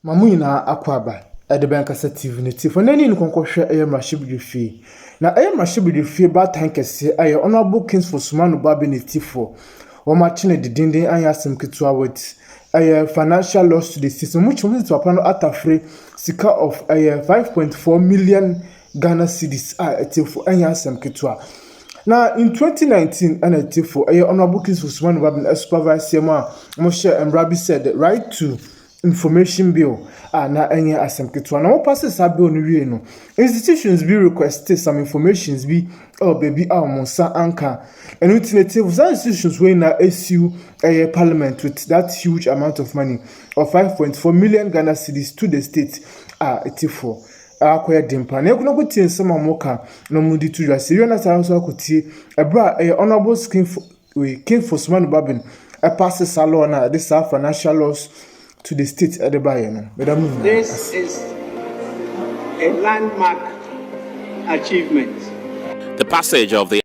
Mamuna akwaba at the bank as a TV for any concoction air mashibri fee. Now air mashibri fee bad tankers say I honorable kings for Sumanu Bagbin Tifo or matching the dinding and yasam kitua with a financial loss to the system, which means to upon at a free sika of a 5.4 million Ghana cedis at Tifo and yasam kitua. Now, in 2019, and a Tifo, a honorable kings for Sumanu Bagbin as supervisor Moshe and Rabbi said the right to information bill na enye asem ketwa na passes a bill no no institutions be requested some informations be baby monsa anka and alternative institutions wey na issue a parliament with that huge amount of money of 5.4 million Ghana cedis to the state etifo akoya dimpa na ekuno go tie nsema moka no mudi to ya serious na also akotie ebra honorable king for Sumanu Bagbin passes a law na this financial loss to the state at the Bayern. This is a landmark achievement. The passage of the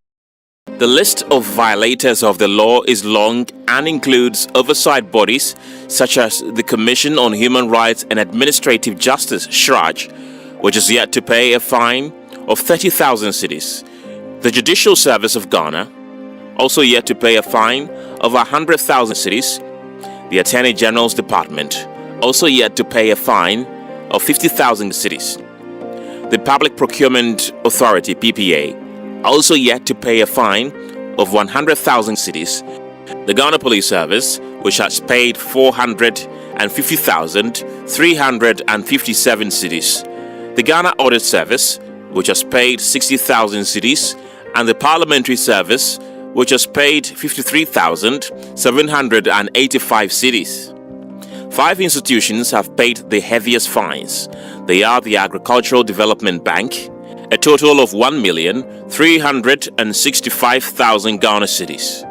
list of violators of the law is long and includes oversight bodies such as the Commission on Human Rights and Administrative Justice, ßrèak, which is yet to pay a fine of 30,000 cedis. The Judicial Service of Ghana, also yet to pay a fine of 100,000 cedis. The Attorney General's Department, also yet to pay a fine of 50,000 cedis. The Public Procurement Authority, PPA, also yet to pay a fine of 100,000 cedis. The Ghana Police Service, which has paid 450,357 cedis. The Ghana Audit Service, which has paid 60,000 cedis. And the Parliamentary Service, which has paid 53,785 cedis. 5 institutions have paid the heaviest fines. They are the Agricultural Development Bank, a total of 1,365,000 Ghana cedis.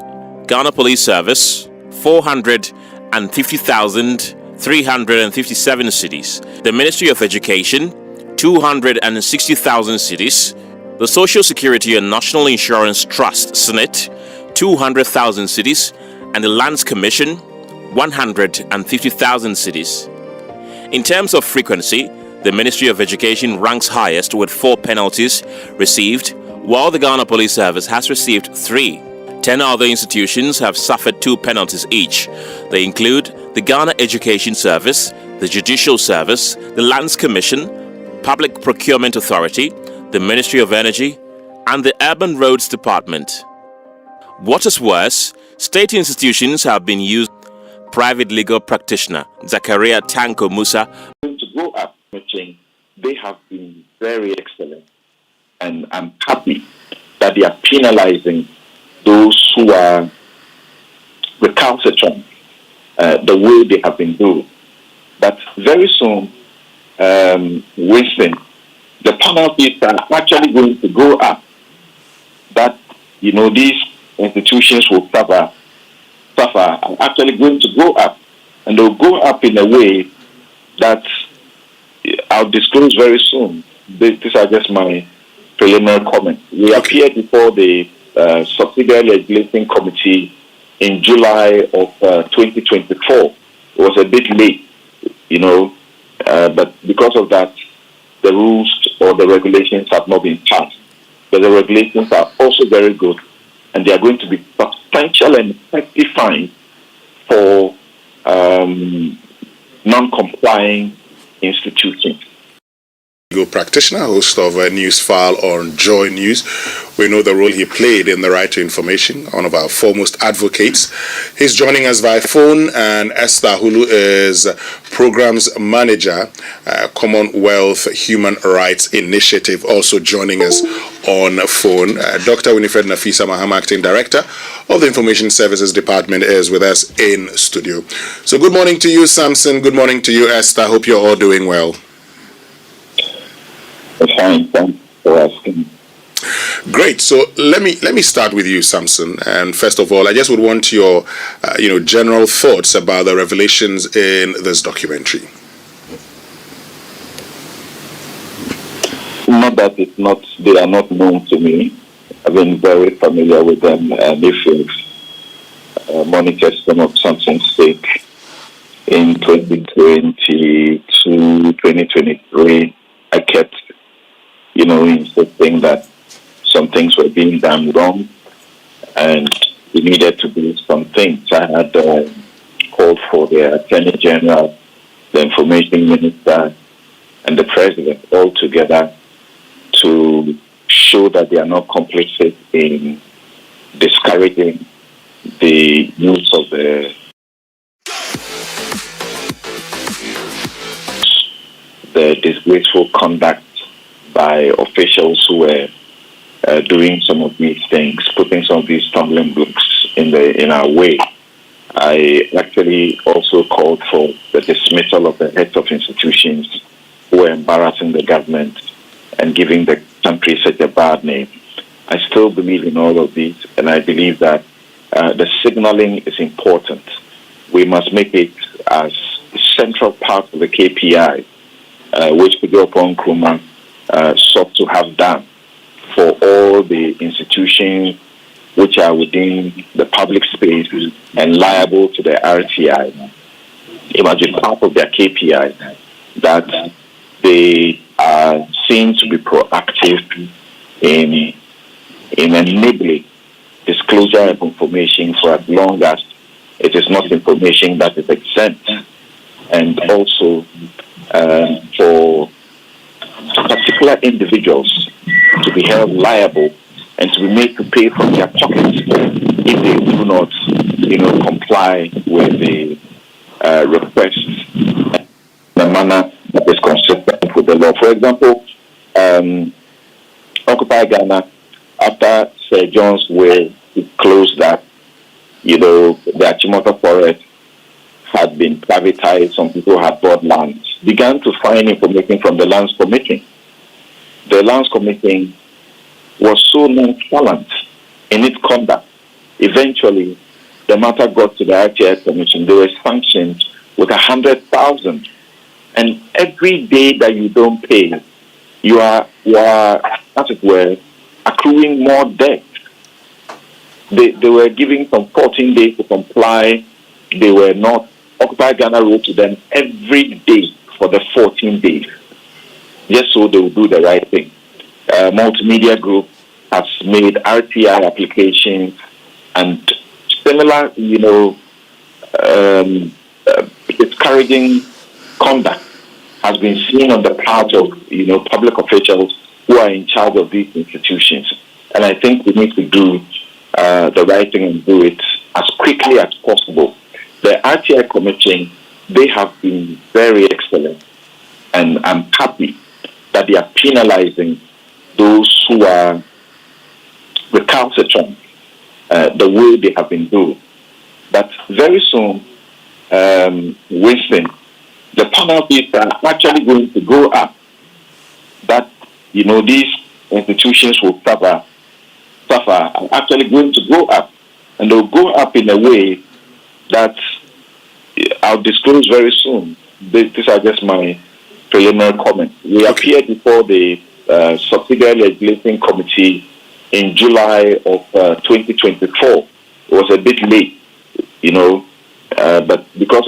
Ghana Police Service, 450,357 cedis. The Ministry of Education, 260,000 cedis. The Social Security and National Insurance Trust, SNIT, 200,000 cedis, and the Lands Commission, 150,000 cedis. In terms of frequency, the Ministry of Education ranks highest with 4 penalties received, while the Ghana Police Service has received 3. 10 other institutions have suffered 2 penalties each. They include the Ghana Education Service, the Judicial Service, the Lands Commission, Public Procurement Authority, the Ministry of Energy, and the Urban Roads Department. What is worse, state institutions have been used. Private legal practitioner Zakaria Tanko Musa. To go up, they have been very excellent, and I'm happy that they are penalizing those who are recalcitrant the way they have been doing. But very soon, Winston, the penalties are actually going to go up. That, these institutions will suffer are actually going to go up. And they'll go up in a way that I'll disclose very soon. These are just my preliminary comments. We appeared before the Subsidiary Legislating Committee in July of 2024. It was a bit late, but because of that, the rules or the regulations have not been passed. But the regulations are also very good, and they are going to be substantial and effective fines for non-complying institutions. Legal practitioner, host of a news file on Joy News. We know the role he played in the right to information, one of our foremost advocates. He's joining us via phone, and Esther Hulu is Programs Manager, Commonwealth Human Rights Initiative, also joining us on phone. Dr. Winifred Nafisa Mahama, Acting Director of the Information Services Department, is with us in studio. So good morning to you, Samson. Good morning to you, Esther. Hope you're all doing well. Fine, thanks for asking. Great. So let me start with you, Samson. And first of all, I just would want your general thoughts about the revelations in this documentary. Not that they are not known to me. I've been very familiar with them, and if you've monitored some of Samson's stake, in 2022, 2023, I kept, insisting that some things were being done wrong and we needed to do some things. I had called for the Attorney General, the Information Minister, and the President all together to show that they are not complicit in discouraging the use of the disgraceful conduct by officials who were doing some of these things, putting some of these stumbling blocks in our way. I actually also called for the dismissal of the heads of institutions who were embarrassing the government and giving the country such a bad name. I still believe in all of these, and I believe that the signaling is important. We must make it as a central part of the KPI, which Pidopon Nkrumah sought to have done for all the institutions which are within the public space and liable to the RTI. Imagine part of their KPI that they are seen to be proactive in enabling disclosure of information for as long as it is not information that is exempt, and also for particular individuals to be held liable and to be made to pay from their pockets if they do not, comply with the request in a manner that is consistent with the law. For example, Occupy Ghana, after Sir John's will close that, the Achimota forest had been privatized, some people had bought land, began to find information from the Lands Commission. The Lands Commission was so nonchalant in its conduct. Eventually, the matter got to the RTS Commission. They were sanctioned with 100,000. And every day that you don't pay, you are, as it were, accruing more debt. They were giving some 14 days to comply. They were not. Occupy Ghana wrote to them every day for the 14 days, just so they will do the right thing. Multimedia Group has made RTI applications, and similar, discouraging conduct has been seen on the part of, public officials who are in charge of these institutions. And I think we need to do the right thing and do it as quickly as possible. The RTI Commission, they have been very excellent, and I'm happy that they are penalizing those who are recalcitrant the way they have been doing. But very soon, Winston, the penalties are actually going to go up. That, these institutions will suffer are actually going to go up. And they'll go up in a way that I'll disclose very soon. These are just my preliminary comments. We appeared before the Subsidiary Legislating Committee in July of 2024. It was a bit late, but because of